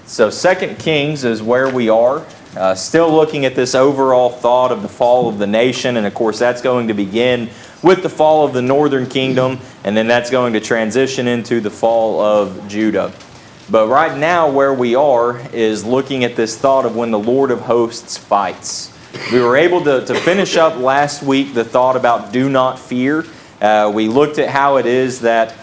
So 2 Kings is where we are, still looking at this overall thought of the fall of the nation, and of course that's going to begin with the fall of the northern kingdom, and then that's going to transition into the fall of Judah. But right now where we are is looking at this thought of when the Lord of hosts fights. We were able to finish up last week the thought about do not fear. We looked at how it is that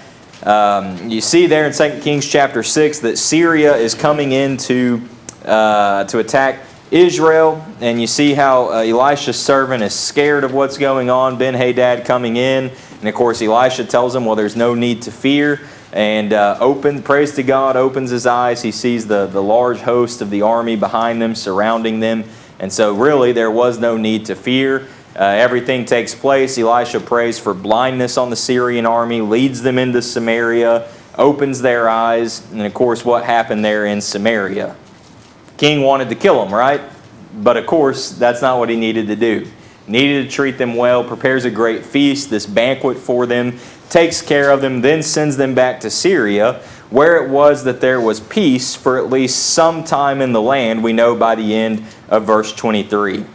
you see there in 2 Kings chapter 6 that Syria is coming in to attack Israel, and you see how Elisha's servant is scared of what's going on, Ben-Hadad coming in, and of course Elisha tells him, well, there's no need to fear, and prays to God, opens his eyes, he sees the large host of the army behind them, surrounding them, and so really there was no need to fear. Everything takes place. Elisha prays for blindness on the Syrian army, leads them into Samaria, opens their eyes, and of course what happened there in Samaria? King wanted to kill them, right? But of course that's not what he needed to do. He needed to treat them well, prepares a great feast, this banquet for them, takes care of them, then sends them back to Syria, where it was that there was peace for at least some time in the land, we know by the end of verse 23.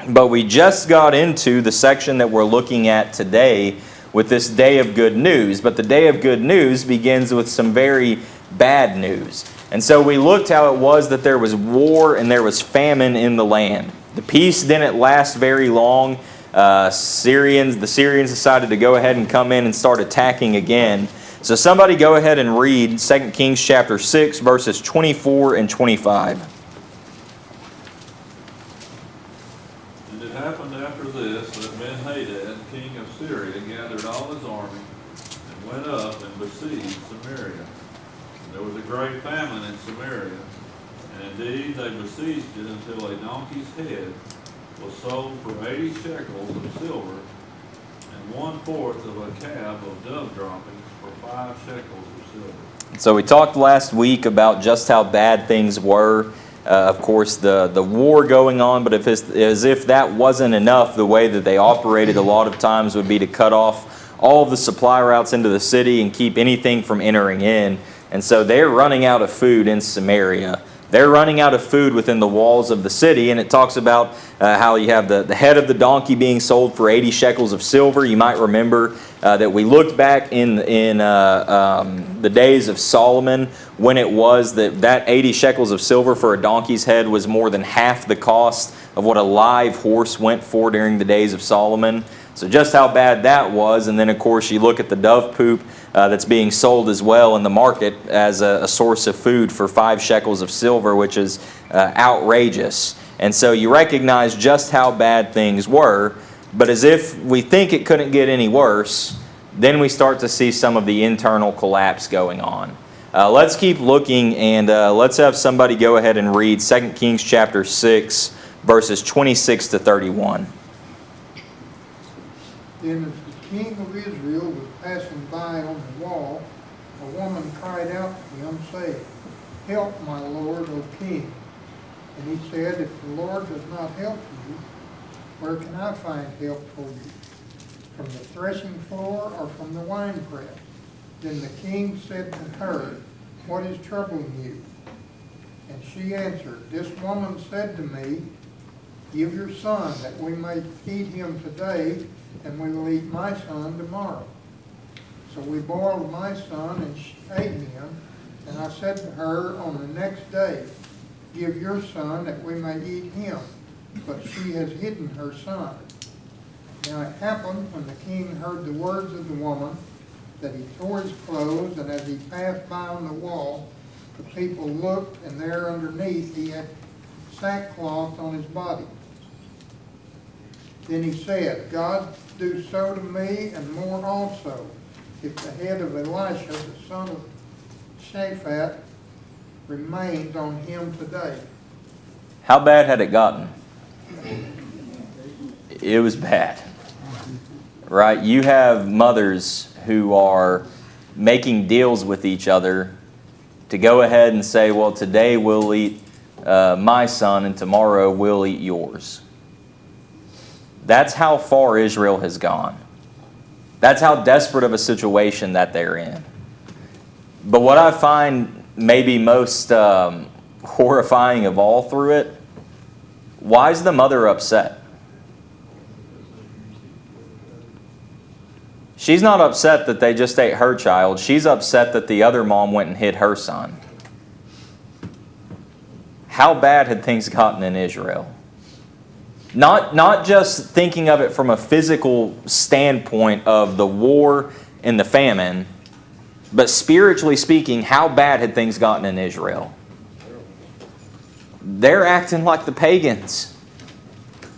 But we just got into the section that we're looking at today with this day of good news. But the day of good news begins with some very bad news. And so we looked how it was that there was war and there was famine in the land. The peace didn't last very long. The Syrians decided to go ahead and come in and start attacking again. So somebody go ahead and read 2 Kings chapter 6, verses 24 and 25. And it happened after this that Ben-Hadad, king of Syria, gathered all his army and went up and besieged Samaria. And there was a great famine in Samaria, and indeed they besieged it until a donkey's head was sold for 80 shekels of silver, and 1/4 of a cab of dove droppings for 5 shekels of silver. So we talked last week about just how bad things were. Of course, the war going on, but as if that wasn't enough, the way that they operated a lot of times would be to cut off all of the supply routes into the city and keep anything from entering in. And so they're running out of food in Samaria. They're running out of food within the walls of the city, and it talks about how you have the head of the donkey being sold for 80 shekels of silver. You might remember that we looked back in the days of Solomon when it was that 80 shekels of silver for a donkey's head was more than half the cost of what a live horse went for during the days of Solomon. So just how bad that was. And then, of course, you look at the dove poop that's being sold as well in the market as a source of food for 5 shekels of silver, which is outrageous. And so you recognize just how bad things were. But as if we think it couldn't get any worse, then we start to see some of the internal collapse going on. Let's keep looking, and let's have somebody go ahead and read 2 Kings chapter 6, verses 26 to 31. Then as the king of Israel was passing by on the wall, a woman cried out to him, saying, Help, my lord, O king. And he said, If the Lord does not help you, where can I find help for you? From the threshing floor or from the winepress? Then the king said to her, What is troubling you? And she answered, This woman said to me, Give your son, that we may feed him today, and we will eat my son tomorrow. So we boiled my son and ate him, and I said to her on the next day, Give your son, that we may eat him. But she has hidden her son. Now it happened, when the king heard the words of the woman, that he tore his clothes, and as he passed by on the wall, the people looked, and there underneath he had sackcloth on his body. Then he said, God do so to me, and more also, if the head of Elisha, the son of Shaphat, remains on him today. How bad had it gotten? It was bad. Right? You have mothers who are making deals with each other to go ahead and say, well, today we'll eat my son and tomorrow we'll eat yours. That's how far Israel has gone. That's how desperate of a situation that they're in. But what I find maybe most horrifying of all through it, why is the mother upset? She's not upset that they just ate her child. She's upset that the other mom went and hid her son. How bad had things gotten in Israel? Not just thinking of it from a physical standpoint of the war and the famine, but spiritually speaking, how bad had things gotten in Israel? They're acting like the pagans.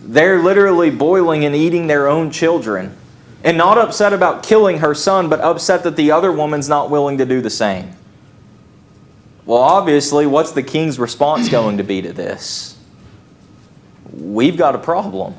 They're literally boiling and eating their own children. And not upset about killing her son, but upset that the other woman's not willing to do the same. Well, obviously, what's the king's response going to be to this? We've got a problem.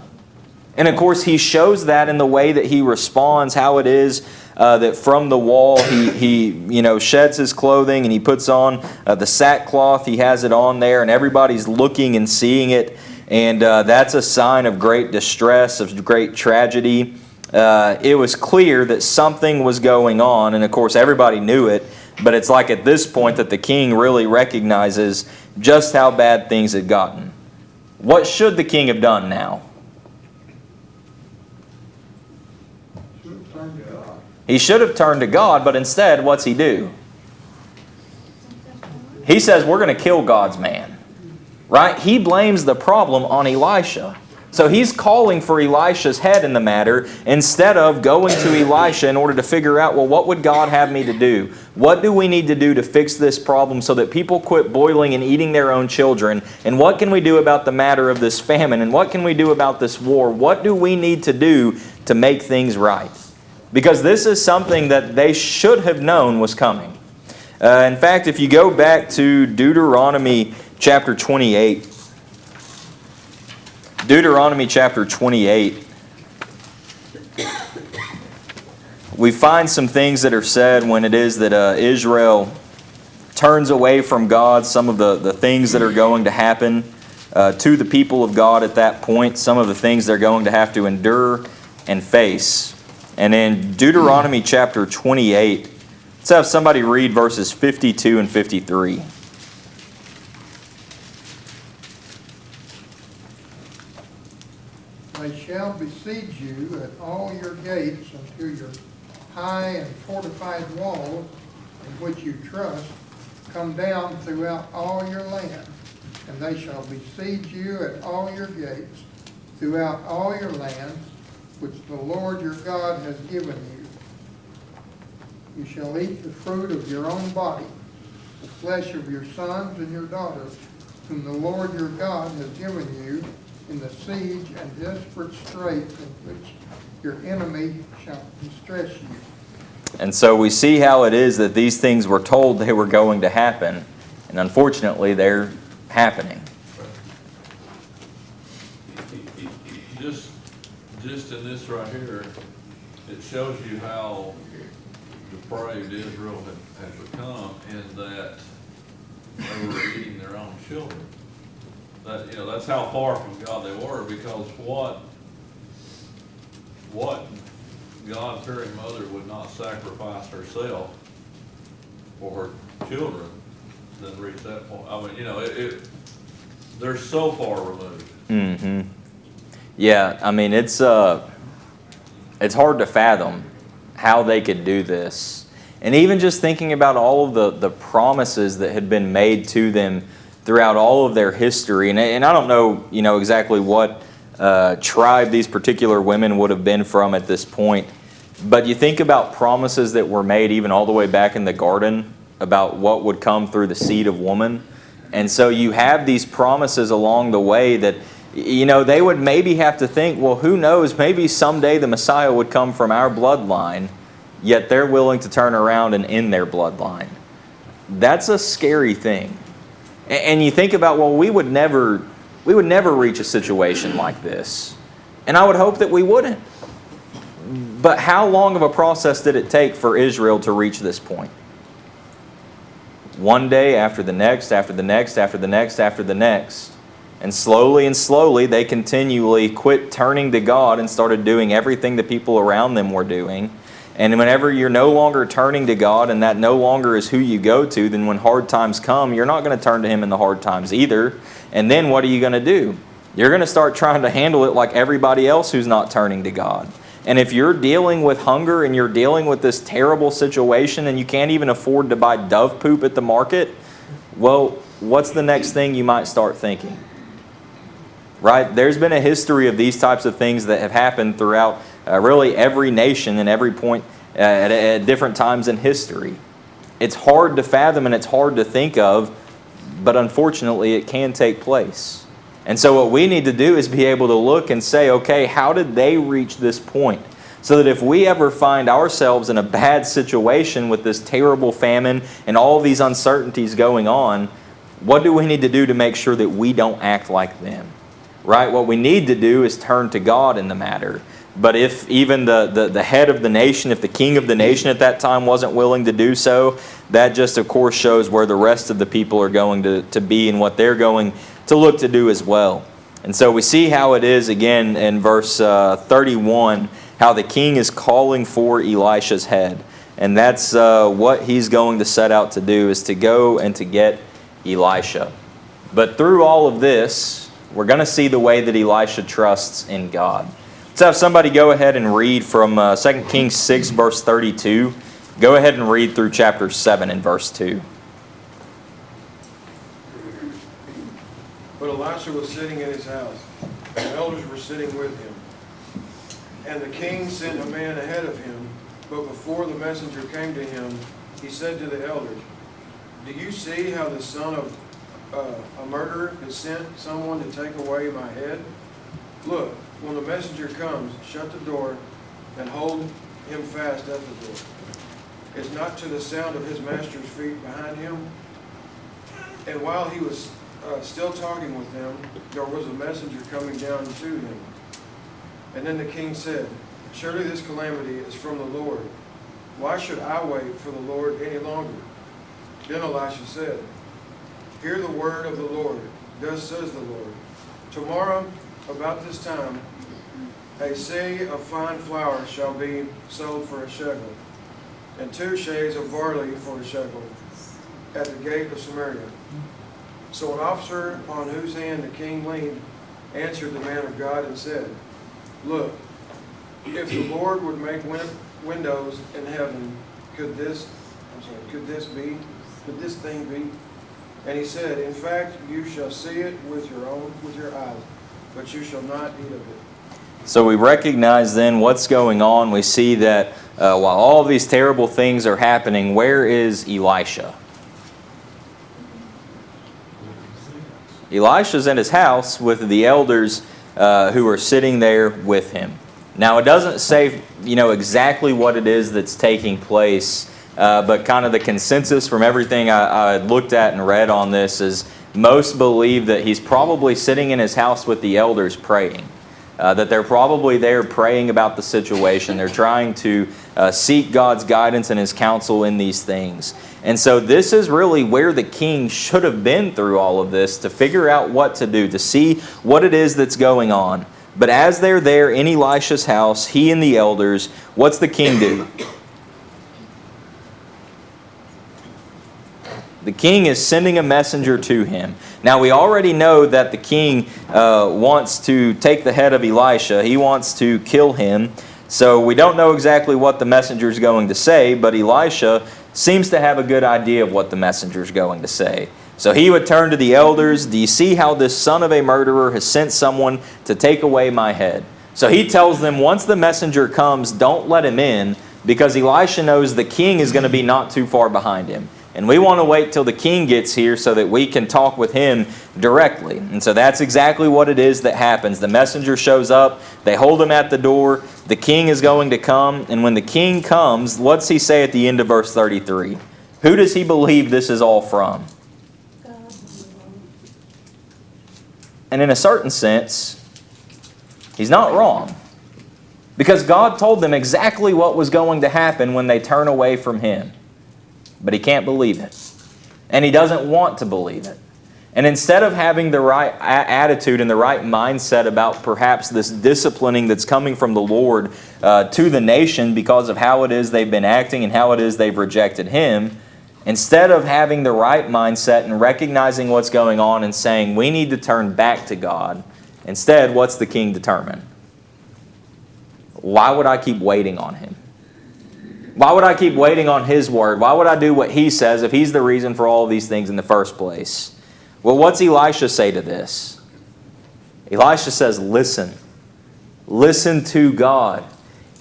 And of course, he shows that in the way that he responds, how it is that from the wall he sheds his clothing and he puts on the sackcloth. He has it on there, and everybody's looking and seeing it. And that's a sign of great distress, of great tragedy. It was clear that something was going on, and of course everybody knew it, but it's like at this point that the king really recognizes just how bad things had gotten. What should the king have done now? He should have turned to God, but instead, what's he do? He says, we're going to kill God's man. Right? He blames the problem on Elisha. So he's calling for Elisha's head in the matter instead of going to Elisha in order to figure out, well, what would God have me to do? What do we need to do to fix this problem so that people quit boiling and eating their own children? And what can we do about the matter of this famine? And what can we do about this war? What do we need to do to make things right? Because this is something that they should have known was coming. In fact, if you go back to Deuteronomy chapter 28, Deuteronomy chapter 28, we find some things that are said when it is that Israel turns away from God, some of the things that are going to happen to the people of God at that point, some of the things they're going to have to endure and face. And in Deuteronomy chapter 28, let's have somebody read verses 52 and 53. They shall besiege you at all your gates until your high and fortified walls, in which you trust, come down throughout all your land. And they shall besiege you at all your gates throughout all your land, which the Lord your God has given you. You shall eat the fruit of your own body, the flesh of your sons and your daughters, whom the Lord your God has given you, in the siege and desperate strait in which your enemy shall distress you. And so we see how it is that these things were told they were going to happen, and unfortunately they're happening. Just in this right here, it shows you how depraved Israel had become in that they were eating their own children. That's how far from God they were, because what God-fearing mother would not sacrifice herself for her children than reach that point? I mean, they're so far removed. Mm-hmm. Yeah, I mean, it's hard to fathom how they could do this. And even just thinking about all of the promises that had been made to them throughout all of their history. And I don't know, exactly what tribe these particular women would have been from at this point. But you think about promises that were made even all the way back in the garden about what would come through the seed of woman. And so you have these promises along the way that, they would maybe have to think, well, who knows, maybe someday the Messiah would come from our bloodline, yet they're willing to turn around and end their bloodline. That's a scary thing. And you think about, well, we would never reach a situation like this. And I would hope that we wouldn't. But how long of a process did it take for Israel to reach this point? One day after the next, after the next, after the next, after the next. And slowly, they continually quit turning to God and started doing everything the people around them were doing. And whenever you're no longer turning to God and that no longer is who you go to, then when hard times come, you're not going to turn to Him in the hard times either. And then what are you going to do? You're going to start trying to handle it like everybody else who's not turning to God. And if you're dealing with hunger and you're dealing with this terrible situation and you can't even afford to buy dove poop at the market, well, what's the next thing you might start thinking? Right? There's been a history of these types of things that have happened throughout really every nation and every point at different times in history. It's hard to fathom and it's hard to think of, but unfortunately it can take place. And so what we need to do is be able to look and say, okay, how did they reach this point? So that if we ever find ourselves in a bad situation with this terrible famine and all these uncertainties going on, what do we need to do to make sure that we don't act like them? Right? What we need to do is turn to God in the matter. But if even the head of the nation, if the king of the nation at that time wasn't willing to do so, that just of course shows where the rest of the people are going to be and what they're going to look to do as well. And so we see how it is again in verse 31, how the king is calling for Elisha's head. And that's what he's going to set out to do, is to go and to get Elisha. But through all of this, we're going to see the way that Elisha trusts in God. Let's have somebody go ahead and read from 2 Kings 6, verse 32. Go ahead and read through chapter 7 and verse 2. But Elisha was sitting in his house, and the elders were sitting with him. And the king sent a man ahead of him, but before the messenger came to him, he said to the elders, "Do you see how the son of a murderer has sent someone to take away my head? Look, when the messenger comes, shut the door and hold him fast at the door. Is not to the sound of his master's feet behind him?" And while he was still talking with them, there was a messenger coming down to him. And then the king said, "Surely this calamity is from the Lord. Why should I wait for the Lord any longer?" Then Elisha said, "Hear the word of the Lord. Thus says the Lord. Tomorrow, about this time, a seah of fine flour shall be sold for a shekel, and 2 shades of barley for a shekel, at the gate of Samaria." So an officer on whose hand the king leaned answered the man of God and said, "Look, if the Lord would make windows in heaven, could this thing be?" And he said, "In fact, you shall see it with your eyes, but you shall not eat of it." So we recognize then what's going on. We see that while all of these terrible things are happening, where is Elisha? Elisha's in his house with the elders who are sitting there with him. Now it doesn't say exactly what it is that's taking place, but kind of the consensus from everything I looked at and read on this is most believe that he's probably sitting in his house with the elders praying. That they're probably there praying about the situation. They're trying to seek God's guidance and His counsel in these things. And so this is really where the king should have been through all of this, to figure out what to do, to see what it is that's going on. But as they're there in Elisha's house, he and the elders, what's the king do? The king is sending a messenger to him. Now we already know that the king wants to take the head of Elisha. He wants to kill him. So we don't know exactly what the messenger is going to say, but Elisha seems to have a good idea of what the messenger is going to say. So he would turn to the elders. "Do you see how this son of a murderer has sent someone to take away my head?" So he tells them once the messenger comes, don't let him in, because Elisha knows the king is going to be not too far behind him. And we want to wait till the king gets here so that we can talk with him directly. And so that's exactly what it is that happens. The messenger shows up. They hold him at the door. The king is going to come. And when the king comes, what's he say at the end of verse 33? Who does he believe this is all from? God. And in a certain sense, he's not wrong. Because God told them exactly what was going to happen when they turn away from Him. But he can't believe it. And he doesn't want to believe it. And instead of having the right attitude and the right mindset about perhaps this disciplining that's coming from the Lord to the nation because of how it is they've been acting and how it is they've rejected Him, instead of having the right mindset and recognizing what's going on and saying we need to turn back to God, instead, what's the king determine? Why would I keep waiting on Him? Why would I keep waiting on His word? Why would I do what He says if He's the reason for all of these things in the first place? Well, what's Elisha say to this? Elisha says, listen. Listen to God.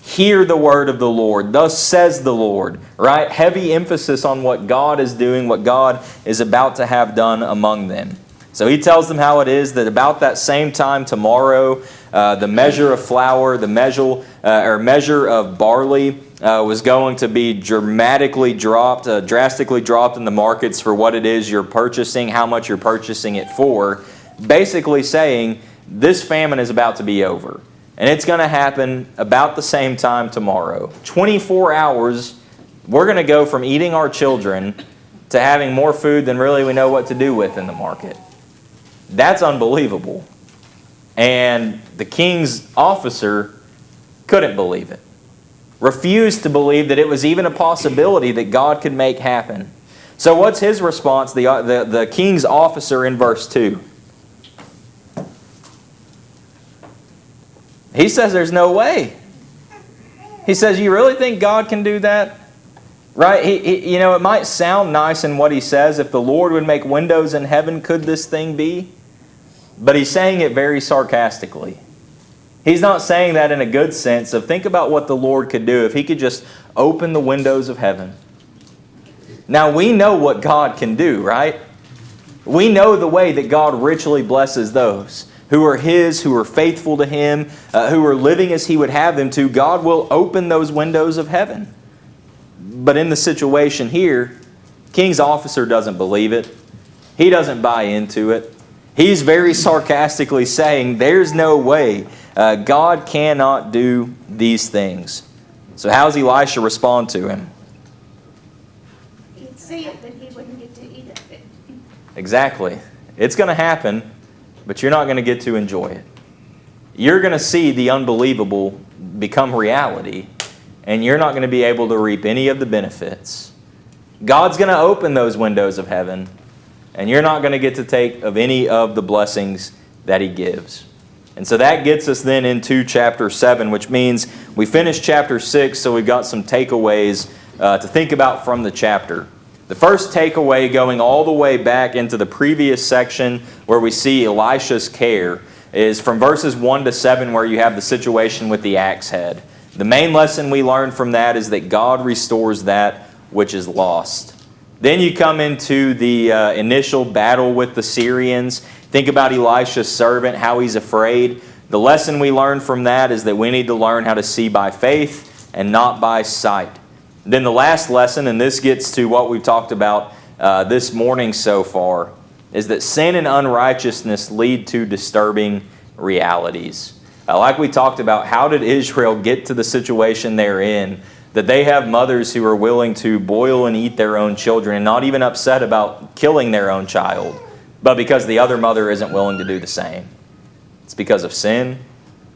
Hear the word of the Lord. Thus says the Lord. Right? Heavy emphasis on what God is doing, what God is about to have done among them. So he tells them how it is that about that same time tomorrow, the measure of flour, the measure of barley was going to be drastically dropped in the markets for what it is you're purchasing, how much you're purchasing it for. Basically saying this famine is about to be over. And it's going to happen about the same time tomorrow. 24 hours, we're going to go from eating our children to having more food than really we know what to do with in the market. That's unbelievable. And the king's officer couldn't believe it. Refused to believe that it was even a possibility that God could make happen. So what's his response, the king's officer in verse 2? He says there's no way. He says, you really think God can do that? Right? It might sound nice in what he says. If the Lord would make windows in heaven, could this thing be? But he's saying it very sarcastically. He's not saying that in a good sense of think about what the Lord could do if He could just open the windows of heaven. Now we know what God can do, right? We know the way that God richly blesses those who are His, who are faithful to Him, who are living as He would have them to. God will open those windows of heaven. But in the situation here, king's officer doesn't believe it. He doesn't buy into it. He's very sarcastically saying there's no way. God cannot do these things. So how does Elisha respond to him? He'd see it, but he wouldn't get to eat of it. Exactly. It's going to happen, but you're not going to get to enjoy it. You're going to see the unbelievable become reality, and you're not going to be able to reap any of the benefits. God's going to open those windows of heaven, and you're not going to get to take of any of the blessings that He gives. And so that gets us then into chapter 7, which means we finished chapter 6, so we've got some takeaways to think about from the chapter. The first takeaway, going all the way back into the previous section where we see Elisha's care, is from verses 1 to 7 where you have the situation with the axe head. The main lesson we learn from that is that God restores that which is lost. Then you come into the initial battle with the Syrians. Think about Elisha's servant, how he's afraid. The lesson we learn from that is that we need to learn how to see by faith and not by sight. Then the last lesson, and this gets to what we've talked about this morning so far, is that sin and unrighteousness lead to disturbing realities. Like we talked about, how did Israel get to the situation they're in, that they have mothers who are willing to boil and eat their own children and not even upset about killing their own child, but because the other mother isn't willing to do the same? It's because of sin,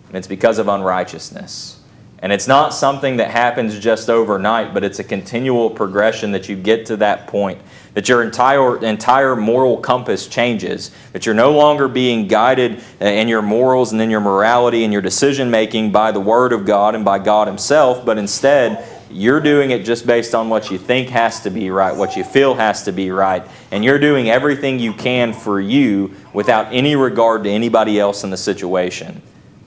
and it's because of unrighteousness. And it's not something that happens just overnight, but it's a continual progression that you get to that point, that your entire moral compass changes, that you're no longer being guided in your morals and in your morality and your decision-making by the Word of God and by God Himself, but instead you're doing it just based on what you think has to be right, what you feel has to be right, and you're doing everything you can for you without any regard to anybody else in the situation.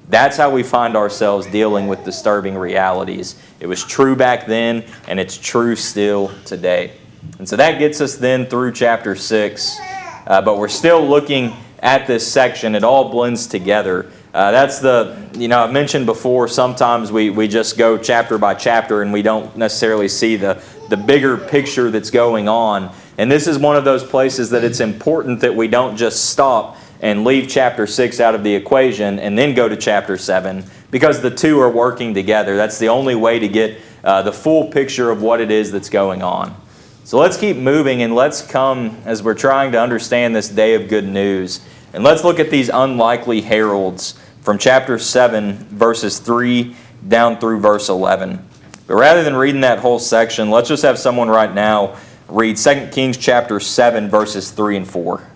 That's how we find ourselves dealing with disturbing realities. It was true back then, and it's true still today. And so that gets us then through chapter 6. But we're still looking at this section. It all blends together. I've mentioned before, sometimes we just go chapter by chapter and we don't necessarily see the bigger picture that's going on. And this is one of those places that it's important that we don't just stop and leave chapter 6 out of the equation and then go to chapter 7, because the two are working together. That's the only way to get the full picture of what it is that's going on. So let's keep moving, and let's come as we're trying to understand this day of good news. And let's look at these unlikely heralds from chapter 7, verses 3 down through verse 11. But rather than reading that whole section, let's just have someone right now read 2 Kings chapter 7, verses 3 and 4.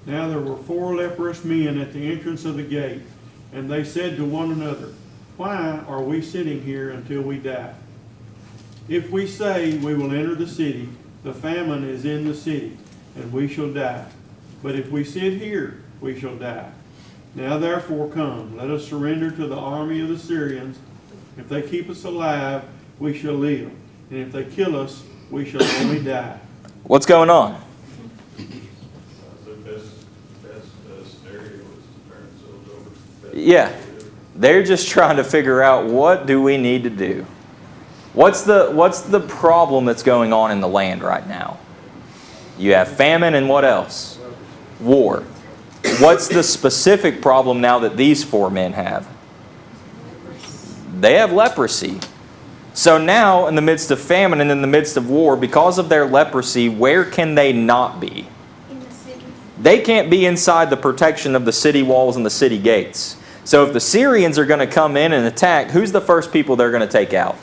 Now there were 4 leprous men at the entrance of the gate, and they said to one another, "Why are we sitting here until we die? If we say we will enter the city, the famine is in the city, and we shall die. But if we sit here, we shall die. Now therefore come, let us surrender to the army of the Syrians. If they keep us alive, we shall live. And if they kill us, we shall only die." What's going on? The best scenario is to turn themselves over. Yeah, they're just trying to figure out, what do we need to do? What's the problem that's going on in the land right now? You have famine, and what else? War. What's the specific problem now that these 4 men have? They have leprosy. So now, in the midst of famine and in the midst of war, because of their leprosy, where can they not be? In the city. They can't be inside the protection of the city walls and the city gates. So if the Syrians are going to come in and attack, who's the first people they're going to take out?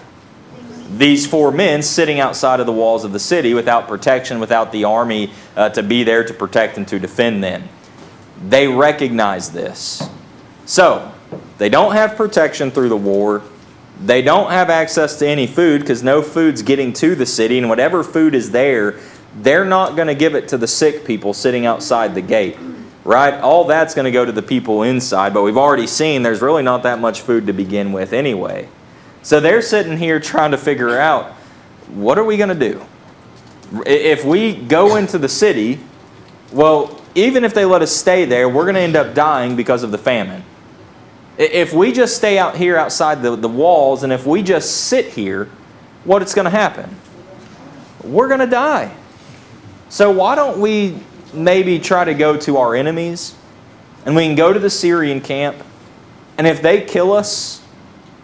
These 4 men sitting outside of the walls of the city without protection, without the army to be there to protect and to defend them. They recognize this. So, they don't have protection through the war. They don't have access to any food because no food's getting to the city, and whatever food is there, they're not going to give it to the sick people sitting outside the gate. Right? All that's going to go to the people inside, but we've already seen there's really not that much food to begin with anyway. So they're sitting here trying to figure out, what are we going to do? If we go into the city, well, even if they let us stay there, we're going to end up dying because of the famine. If we just stay out here outside the walls, and if we just sit here, what's going to happen? We're going to die. So why don't we maybe try to go to our enemies, and we can go to the Syrian camp, and if they kill us,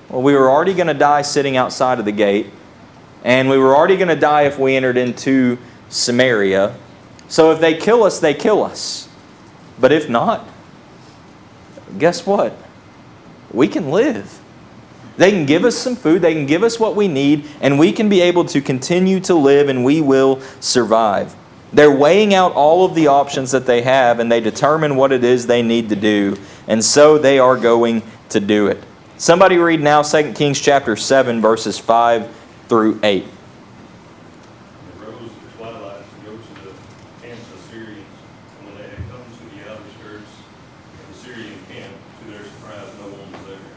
well, we were already going to die sitting outside of the gate, and we were already going to die if we entered into Samaria. So if they kill us, they kill us. But if not, guess what? We can live. They can give us some food, they can give us what we need, and we can be able to continue to live, and we will survive. They're weighing out all of the options that they have, and they determine what it is they need to do, and so they are going to do it. Somebody read now 2 Kings chapter 7, verses 5 through 8. It rose at twilight to go to the camp of the Syrians, and when they had come to the outer skirts of the Syrian camp, to their surprise no one was there.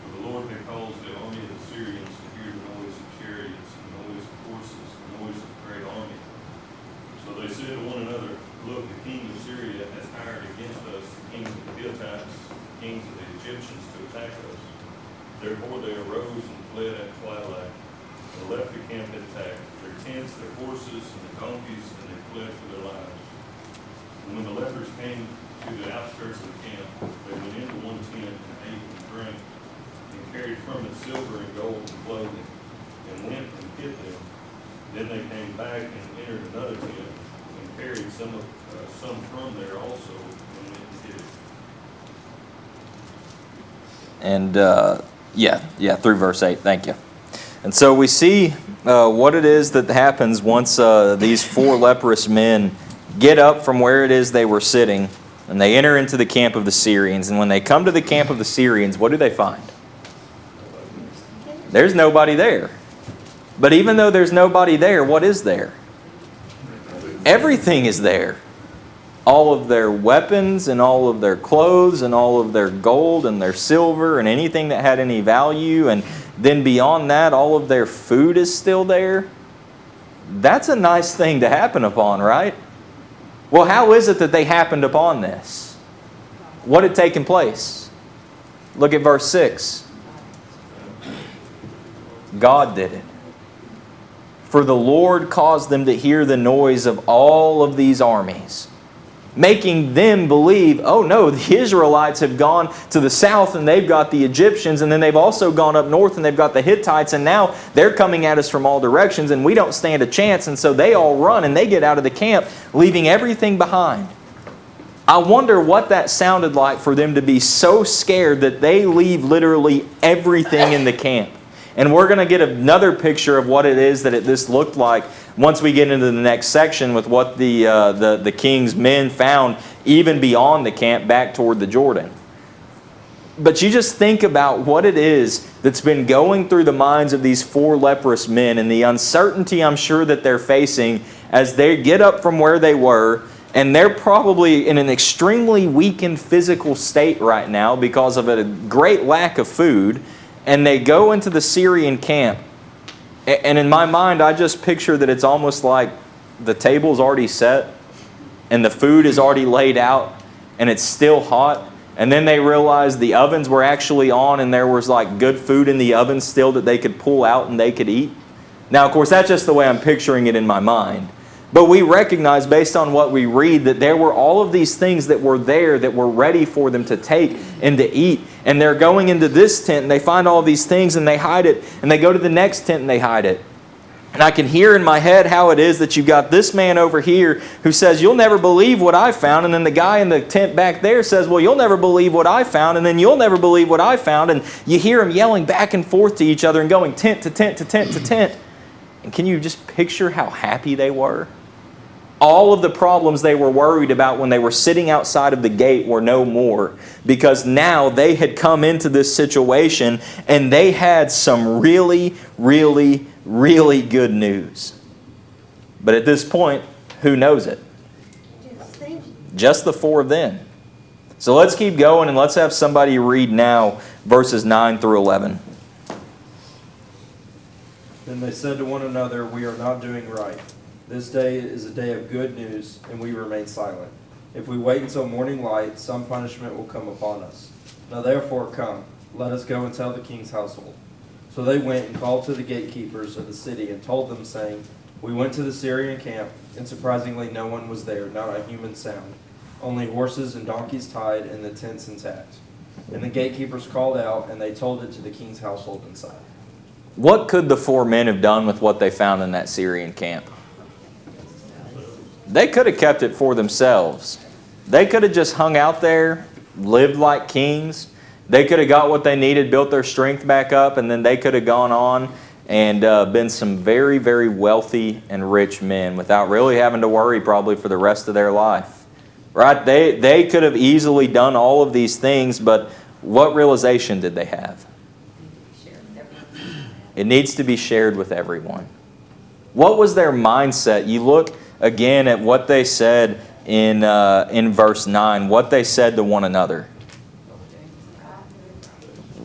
For the Lord had caused the army of the Syrians to hear the noise of chariots, and the noise of horses, and the noise of a great army. So they said to one another, "Look, the king of Syria has hired against us the kings of the Hittites, the kings of the Egyptians to attack us." Therefore they arose and fled at twilight, and left the camp intact, their tents, their horses, and their donkeys, and they fled for their lives. And when the lepers came to the outskirts of the camp, they went into one tent and ate and drank, and carried from it silver and gold and clothing, and went and hid them. Then they came back and entered another tent, and carried some from there also, and went and hid it. And through verse 8. Thank you. And so we see what it is that happens once these 4 leprous men get up from where it is they were sitting, and they enter into the camp of the Syrians. And when they come to the camp of the Syrians, what do they find? There's nobody there. But even though there's nobody there, what is there? Everything is there. All of their weapons and all of their clothes and all of their gold and their silver and anything that had any value. And then beyond that, all of their food is still there. That's a nice thing to happen upon, right? Well, how is it that they happened upon this? What had taken place? Look at verse 6. God did it. For the Lord caused them to hear the noise of all of these armies. making them believe, oh no, the Israelites have gone to the south and they've got the Egyptians, and then they've also gone up north and they've got the Hittites, and now they're coming at us from all directions and we don't stand a chance. And so they all run and they get out of the camp, leaving everything behind. I wonder what that sounded like for them to be so scared that they leave literally everything in the camp. And we're going to get another picture of what it is that this looked like once we get into the next section with what the king's men found even beyond the camp back toward the Jordan. But you just think about what it is that's been going through the minds of these 4 leprous men and the uncertainty I'm sure that they're facing as they get up from where they were, and they're probably in an extremely weakened physical state right now because of a great lack of food. And they go into the Syrian camp. And in my mind, I just picture that it's almost like the table's already set and the food is already laid out and it's still hot. And then they realized the ovens were actually on and there was like good food in the oven still that they could pull out and they could eat. Now, of course, that's just the way I'm picturing it in my mind. But we recognize, based on what we read, that there were all of these things that were there that were ready for them to take and to eat. And they're going into this tent and they find all these things and they hide it. And they go to the next tent and they hide it. And I can hear in my head how it is that you've got this man over here who says, you'll never believe what I found. And then the guy in the tent back there says, well, you'll never believe what I found. And then you'll never believe what I found. And you hear them yelling back and forth to each other and going tent to tent to tent to tent. And can you just picture how happy they were? All of the problems they were worried about when they were sitting outside of the gate were no more, because now they had come into this situation and they had some really, really, really good news. But at this point, who knows it? Just the 4 of them. So let's keep going and let's have somebody read now verses 9 through 11. Then they said to one another, we are not doing right. This day is a day of good news, and we remain silent. If we wait until morning light, some punishment will come upon us. Now therefore come, let us go and tell the king's household. So they went and called to the gatekeepers of the city and told them, saying, we went to the Syrian camp, and surprisingly no one was there, not a human sound, only horses and donkeys tied and the tents intact. And the gatekeepers called out, and they told it to the king's household inside. What could the 4 men have done with what they found in that Syrian camp? They could have kept it for themselves. They could have just hung out there, lived like kings. They could have got what they needed, built their strength back up, and then they could have gone on and been some very, very wealthy and rich men without really having to worry probably for the rest of their life. Right? They could have easily done all of these things, but what realization did they have? It needs to be shared with everyone. What was their mindset? You look again at what they said in verse 9, what they said to one another.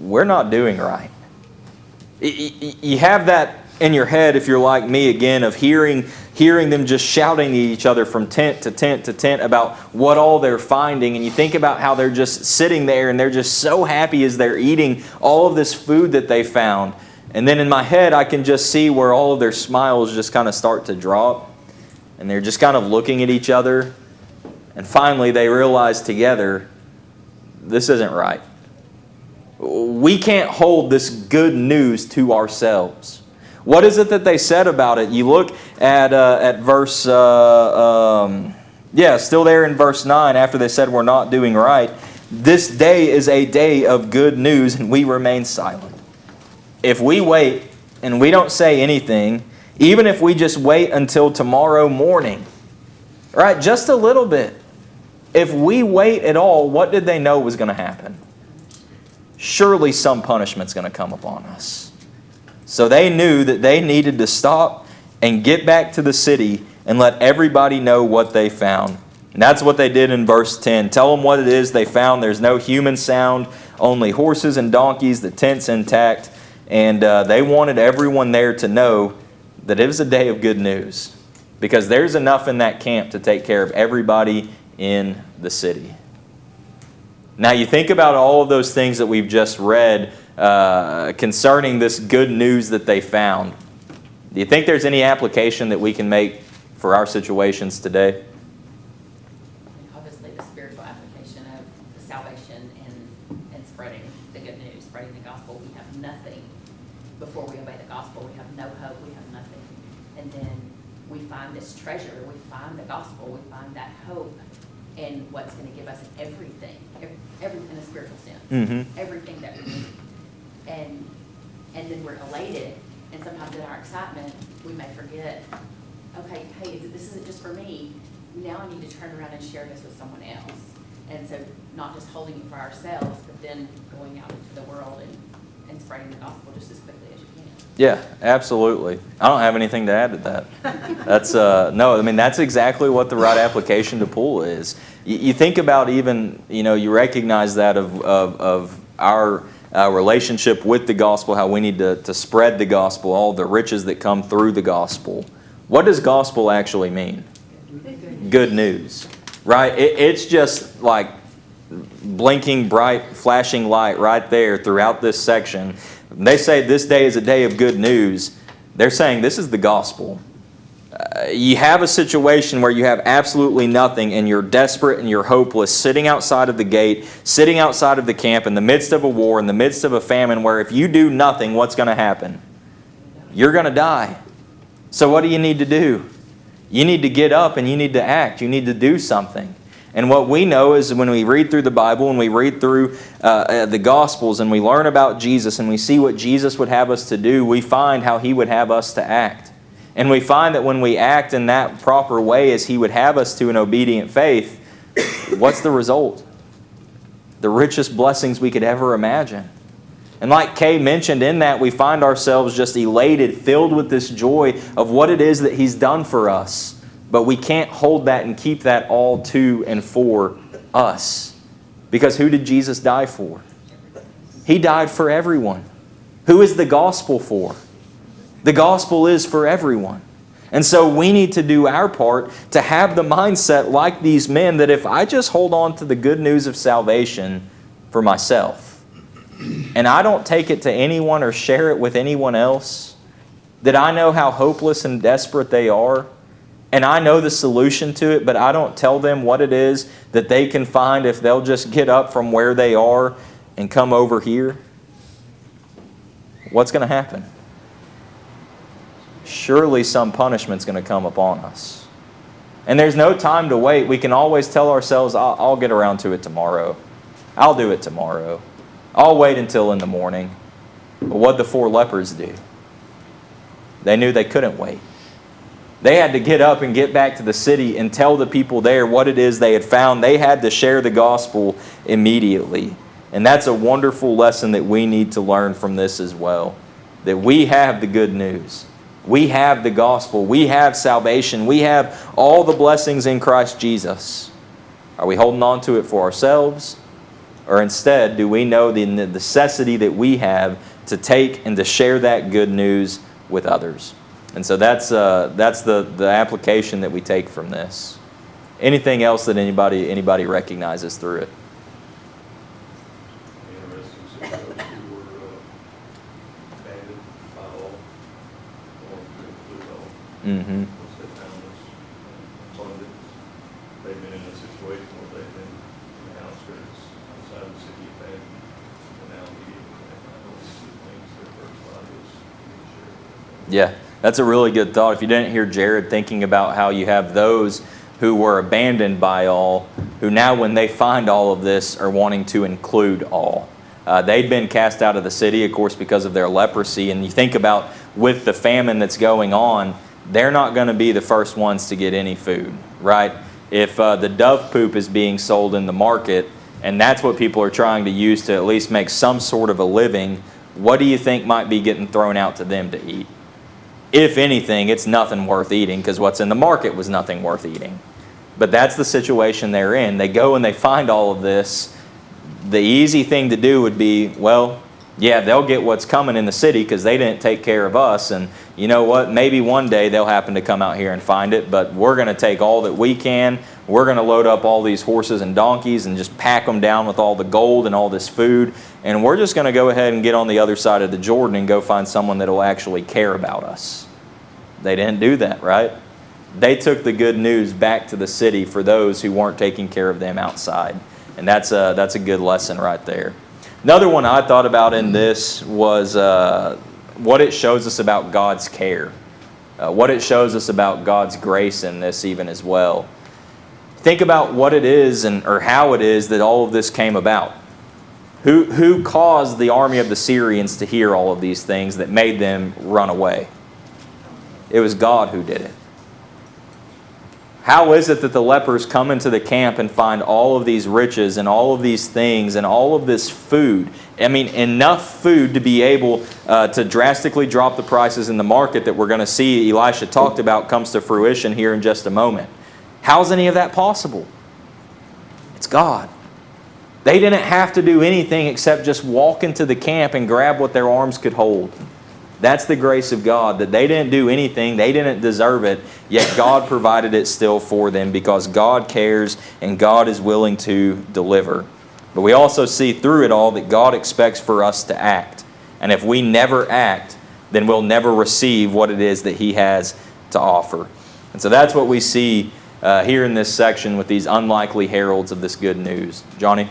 We're not doing right. You have that in your head, if you're like me again, of hearing them just shouting at each other from tent to tent to tent about what all they're finding. And you think about how they're just sitting there and they're just so happy as they're eating all of this food that they found. And then in my head, I can just see where all of their smiles just kind of start to drop. And they're just kind of looking at each other. And finally, they realize together, this isn't right. We can't hold this good news to ourselves. What is it that they said about it? You look at verse, still there in verse 9, after they said we're not doing right. This day is a day of good news, and we remain silent. If we wait and we don't say anything, even if we just wait until tomorrow morning, right, just a little bit. If we wait at all, what did they know was going to happen? Surely some punishment's going to come upon us. So they knew that they needed to stop and get back to the city and let everybody know what they found. And that's what they did in verse 10. Tell them what it is they found. There's no human sound, only horses and donkeys, the tent's intact. And they wanted everyone there to know that it was a day of good news, because there's enough in that camp to take care of everybody in the city. Now you think about all of those things that we've just read concerning this good news that they found. Do you think there's any application that we can make for our situations today? spreading the good news, spreading the gospel. We have nothing before we obey the gospel. We have no hope. We have nothing. And then we find this treasure. We find the gospel. We find that hope in what's going to give us everything, everything in a spiritual sense, everything that we need. And then we're elated, and sometimes in our excitement, we may forget, okay, hey, this isn't just for me. Now I need to turn around and share this with someone else. And so not just holding it for ourselves, but then going out into the world and spreading the gospel just as quickly as you can. Yeah, absolutely. I don't have anything to add to that. That's no, I mean, that's exactly what the right application to pull is. You think about even, you recognize that of our relationship with the gospel, how we need to spread the gospel, all the riches that come through the gospel. What does gospel actually mean? Good news, right? It's just like blinking bright, flashing light right there throughout this section. They say this day is a day of good news. They're saying this is the gospel. You have a situation where you have absolutely nothing and you're desperate and you're hopeless, sitting outside of the gate, sitting outside of the camp in the midst of a war, in the midst of a famine, where if you do nothing, what's going to happen? You're going to die. So what do you need to do? You need to get up and you need to act. You need to do something. And what we know is when we read through the Bible and we read through the Gospels and we learn about Jesus and we see what Jesus would have us to do, we find how He would have us to act. And we find that when we act in that proper way as He would have us to in obedient faith, what's the result? The richest blessings we could ever imagine. And like Kay mentioned, in that we find ourselves just elated, filled with this joy of what it is that He's done for us. But we can't hold that and keep that all to and for us. Because who did Jesus die for? He died for everyone. Who is the gospel for? The gospel is for everyone. And so we need to do our part to have the mindset like these men that if I just hold on to the good news of salvation for myself and I don't take it to anyone or share it with anyone else, that I know how hopeless and desperate they are, and I know the solution to it, but I don't tell them what it is that they can find if they'll just get up from where they are and come over here, what's going to happen? Surely some punishment's going to come upon us. And there's no time to wait. We can always tell ourselves, I'll get around to it tomorrow. I'll do it tomorrow. I'll wait until in the morning. But what did the 4 lepers do? They knew they couldn't wait. They had to get up and get back to the city and tell the people there what it is they had found. They had to share the gospel immediately. And that's a wonderful lesson that we need to learn from this as well. That we have the good news. We have the gospel. We have salvation. We have all the blessings in Christ Jesus. Are we holding on to it for ourselves? Or instead, do we know the necessity that we have to take and to share that good news with others? And so that's the application that we take from this. Anything else that anybody recognizes through it? Interesting situation. We were abandoned by all, or include all. Mm-hmm. Once they found us, funded. They've been in a situation where they've been in the outskirts outside the city of Baton, and now immediately they find all these good things. Their first thought is to share with them. Yeah, that's a really good thought. If you didn't hear Jared thinking about how you have those who were abandoned by all, who now when they find all of this are wanting to include all. They'd been cast out of the city, of course, because of their leprosy. And you think about with the famine that's going on, they're not going to be the first ones to get any food, right? If the dove poop is being sold in the market, and that's what people are trying to use to at least make some sort of a living, what do you think might be getting thrown out to them to eat? If anything, it's nothing worth eating because what's in the market was nothing worth eating. But that's the situation they're in. They go and they find all of this. The easy thing to do would be, well, yeah, they'll get what's coming in the city because they didn't take care of us. And you know what? Maybe one day they'll happen to come out here and find it, but we're going to take all that we can. We're going to load up all these horses and donkeys and just pack them down with all the gold and all this food. And we're just going to go ahead and get on the other side of the Jordan and go find someone that will actually care about us. They didn't do that, right? They took the good news back to the city for those who weren't taking care of them outside. And that's a good lesson right there. Another one I thought about in this was what it shows us about God's care. What it shows us about God's grace in this even as well. Think about what it is or how it is that all of this came about. Who caused the army of the Syrians to hear all of these things that made them run away? It was God who did it. How is it that the lepers come into the camp and find all of these riches and all of these things and all of this food? I mean, enough food to be able to drastically drop the prices in the market that we're going to see Elisha talked about comes to fruition here in just a moment. How's any of that possible? It's God. They didn't have to do anything except just walk into the camp and grab what their arms could hold. That's the grace of God, that they didn't do anything, they didn't deserve it, yet God provided it still for them because God cares and God is willing to deliver. But we also see through it all that God expects for us to act. And if we never act, then we'll never receive what it is that He has to offer. And so that's what we see here in this section with these unlikely heralds of this good news. Johnny?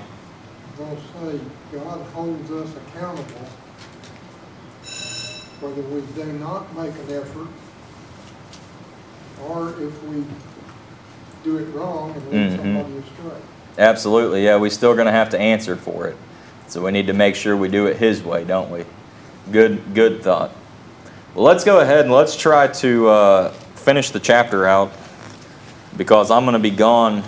I'll say God holds us accountable whether we do not make an effort or if we do it wrong and lead somebody astray. Absolutely, yeah. We're still going to have to answer for it. So we need to make sure we do it His way, don't we? Good thought. Well, let's go ahead and let's try to finish the chapter out because I'm going to be gone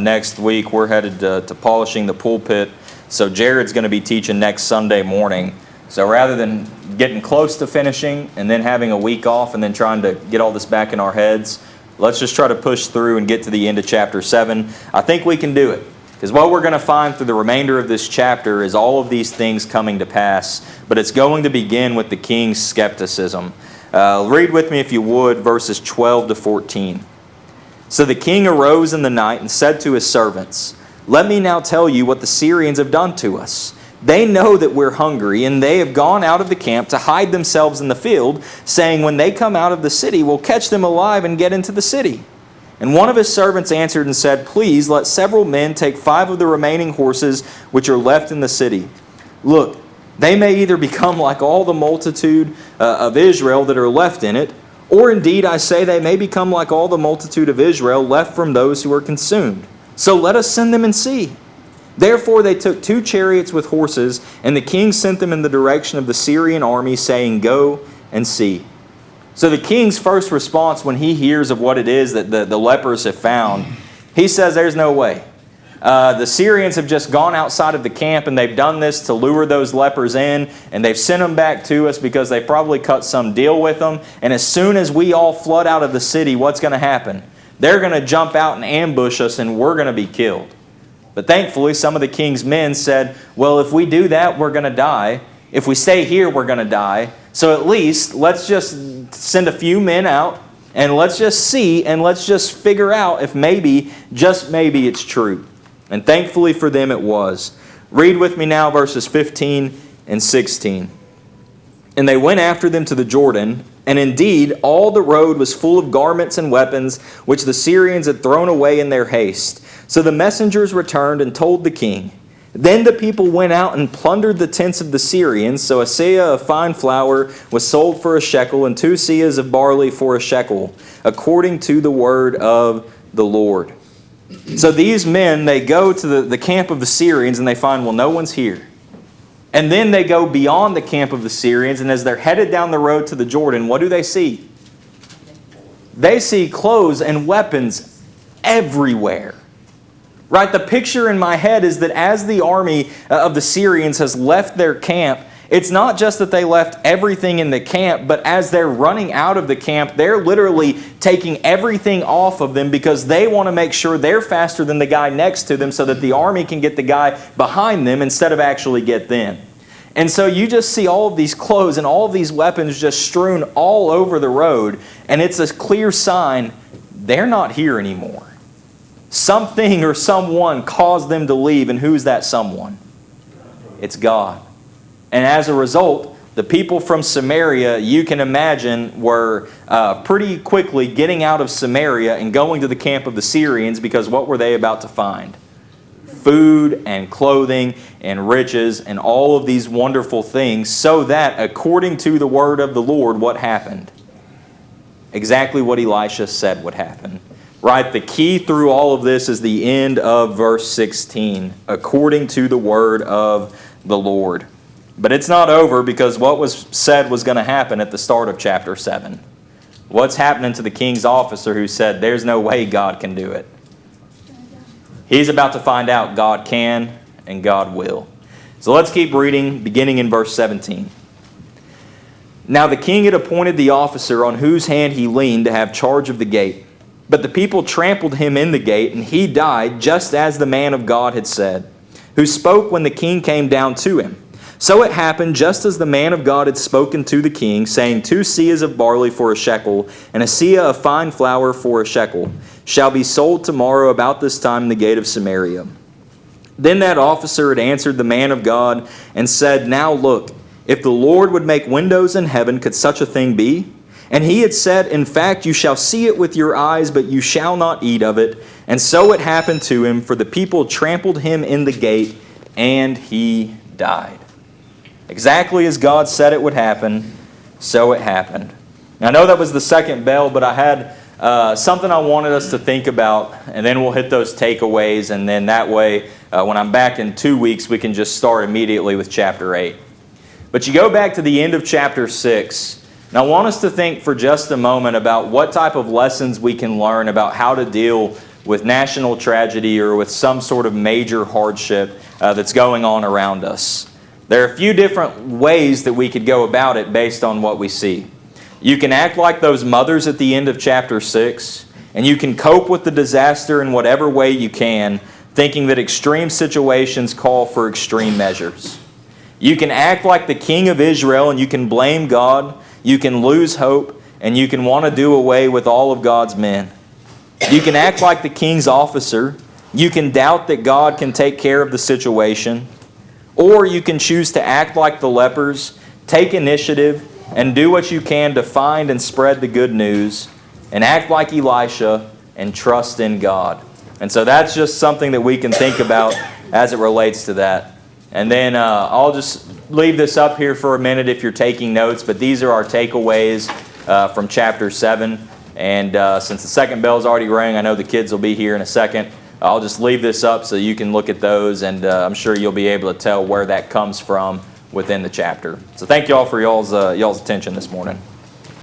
next week. We're headed to polishing the pulpit. So Jared's going to be teaching next Sunday morning. So rather than getting close to finishing and then having a week off and then trying to get all this back in our heads, let's just try to push through and get to the end of chapter 7. I think we can do it. Because what we're going to find through the remainder of this chapter is all of these things coming to pass. But it's going to begin with the king's skepticism. Read with me, if you would, verses 12 to 14. So the king arose in the night and said to his servants, "Let me now tell you what the Syrians have done to us. They know that we're hungry, and they have gone out of the camp to hide themselves in the field, saying, when they come out of the city, we'll catch them alive and get into the city." And one of his servants answered and said, "Please let several men take 5 of the remaining horses which are left in the city. Look, they may either become like all the multitude of Israel that are left in it, or indeed I say they may become like all the multitude of Israel left from those who are consumed. So let us send them and see." Therefore they took 2 chariots with horses, and the king sent them in the direction of the Syrian army, saying, "Go and see." So the king's first response when he hears of what it is that the lepers have found, he says there's no way. The Syrians have just gone outside of the camp and they've done this to lure those lepers in, and they've sent them back to us because they probably cut some deal with them. And as soon as we all flood out of the city, what's going to happen? They're going to jump out and ambush us and we're going to be killed. But thankfully, some of the king's men said, well, if we do that, we're going to die. If we stay here, we're going to die. So at least let's just send a few men out and let's just see and let's just figure out if maybe, just maybe, it's true. And thankfully for them it was. Read with me now verses 15 and 16. And they went after them to the Jordan, and indeed all the road was full of garments and weapons which the Syrians had thrown away in their haste. So the messengers returned and told the king. Then the people went out and plundered the tents of the Syrians. So a seah of fine flour was sold for a shekel, and 2 seahs of barley for a shekel, according to the word of the Lord. So these men, they go to the camp of the Syrians and they find, well, no one's here. And then they go beyond the camp of the Syrians, and as they're headed down the road to the Jordan, what do they see? They see clothes and weapons everywhere. Right? The picture in my head is that as the army of the Syrians has left their camp, it's not just that they left everything in the camp, but as they're running out of the camp, they're literally taking everything off of them because they want to make sure they're faster than the guy next to them so that the army can get the guy behind them instead of actually get them. And so you just see all of these clothes and all of these weapons just strewn all over the road, and it's a clear sign they're not here anymore. Something or someone caused them to leave, and who's that someone? It's God. And as a result, the people from Samaria, you can imagine, were pretty quickly getting out of Samaria and going to the camp of the Syrians because what were they about to find? food and clothing and riches and all of these wonderful things, so that according to the word of the Lord, what happened? Exactly what Elisha said would happen. Right? The key through all of this is the end of verse 16, according to the word of the Lord. But it's not over, because what was said was going to happen at the start of chapter 7. What's happening to the king's officer who said, there's no way God can do it? He's about to find out God can and God will. So let's keep reading, beginning in verse 17. Now the king had appointed the officer on whose hand he leaned to have charge of the gate. But the people trampled him in the gate, and he died, just as the man of God had said, who spoke when the king came down to him. So it happened, just as the man of God had spoken to the king, saying, 2 seahs of barley for a shekel, and a seah of fine flour for a shekel, shall be sold tomorrow about this time in the gate of Samaria. Then that officer had answered the man of God, and said, Now look, if the Lord would make windows in heaven, could such a thing be? And he had said, In fact, you shall see it with your eyes, but you shall not eat of it. And so it happened to him, for the people trampled him in the gate, and he died. Exactly as God said it would happen, so it happened. Now, I know that was the second bell, but I had something I wanted us to think about, and then we'll hit those takeaways, and then that way, when I'm back in 2 weeks, we can just start immediately with chapter 8. But you go back to the end of chapter 6, and I want us to think for just a moment about what type of lessons we can learn about how to deal with national tragedy or with some sort of major hardship that's going on around us. There are a few different ways that we could go about it based on what we see. You can act like those mothers at the end of chapter 6, and you can cope with the disaster in whatever way you can, thinking that extreme situations call for extreme measures. You can act like the king of Israel, and you can blame God. You can lose hope, and you can want to do away with all of God's men. You can act like the king's officer. You can doubt that God can take care of the situation. Or you can choose to act like the lepers, take initiative, and do what you can to find and spread the good news, and act like Elisha and trust in God. And so that's just something that we can think about as it relates to that. And then I'll just leave this up here for a minute if you're taking notes, but these are our takeaways from chapter 7. And since the second bell's already rang, I know the kids will be here in a second. I'll just leave this up so you can look at those, and I'm sure you'll be able to tell where that comes from within the chapter. So thank you all for y'all's attention this morning.